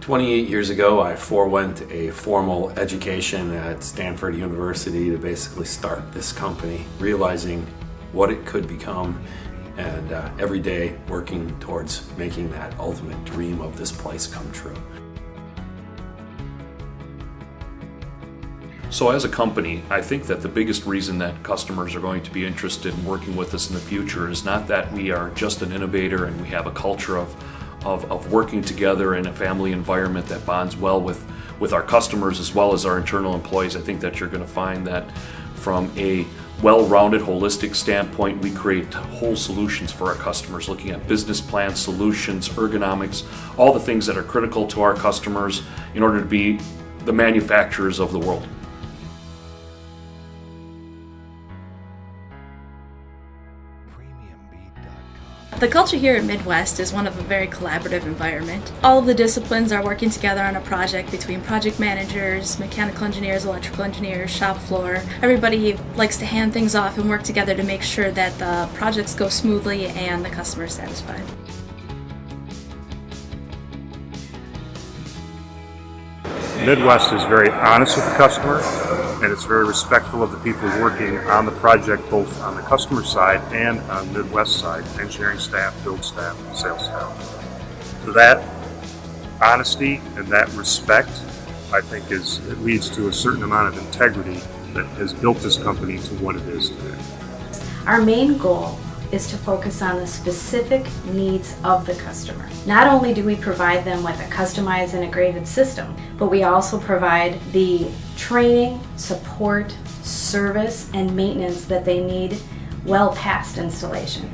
28 years ago, I forewent a formal education at Stanford University to basically start this company, realizing what it could become, and every day working towards making that ultimate dream of this place come true. So as a company, I think that the biggest reason that customers are going to be interested in working with us in the future is not that we are just an innovator and we have a culture of working together in a family environment that bonds well with our customers as well as our internal employees. I think that you're going to find that from a well-rounded, holistic standpoint, we create whole solutions for our customers, looking at business plans, solutions, ergonomics, all the things that are critical to our customers in order to be the manufacturers of the world. The culture here at MWES is one of a very collaborative environment. All of the disciplines are working together on a project between project managers, mechanical engineers, electrical engineers, shop floor. Everybody likes to hand things off and work together to make sure that the projects go smoothly and the customer is satisfied. MWES is very honest with the customer, and it's very respectful of the people working on the project, both on the customer side and on MWES side, engineering staff, build staff, sales staff. So that honesty and that respect, I think, it leads to a certain amount of integrity that has built this company to what it is today. Our main goal is to focus on the specific needs of the customer. Not only do we provide them with a customized integrated system, but we also provide the training, support, service, and maintenance that they need well past installation.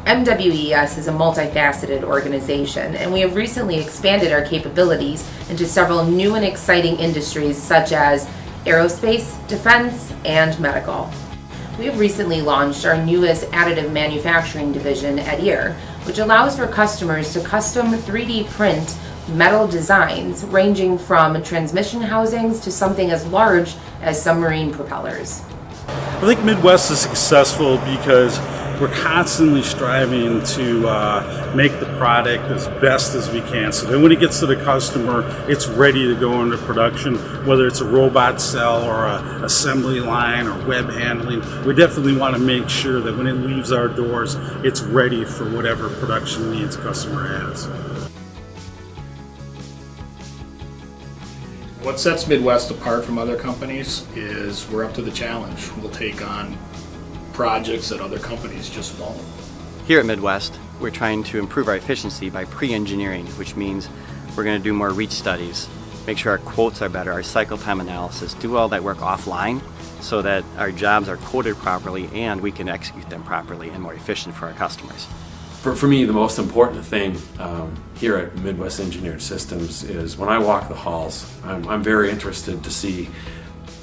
MWES is a multifaceted organization, and we have recently expanded our capabilities into several new and exciting industries such as aerospace, defense, and medical. We have recently launched our newest additive manufacturing division at EAR, which allows for customers to custom 3D print metal designs ranging from transmission housings to something as large as submarine propellers. I think MWES is successful because we're constantly striving to make the product as best as we can. So then when it gets to the customer, it's ready to go into production, whether it's a robot cell or an assembly line or web handling. We definitely want to make sure that when it leaves our doors, it's ready for whatever production needs the customer has. What sets MWES apart from other companies is we're up to the challenge. We'll take on projects that other companies just won't. Here at MWES, we're trying to improve our efficiency by pre-engineering, which means we're going to do more reach studies, make sure our quotes are better, our cycle time analysis, do all that work offline so that our jobs are quoted properly and we can execute them properly and more efficient for our customers. For me, the most important thing here at MWES Engineered Systems is when I walk the halls, I'm very interested to see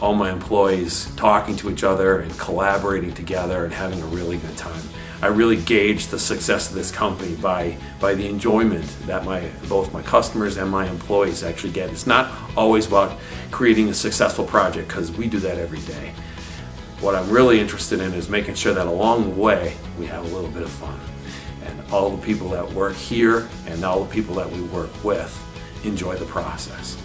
all my employees talking to each other and collaborating together and having a really good time. I really gauge the success of this company by the enjoyment that both my customers and my employees actually get. It's not always about creating a successful project, because we do that every day. What I'm really interested in is making sure that along the way we have a little bit of fun. And all the people that work here and all the people that we work with enjoy the process.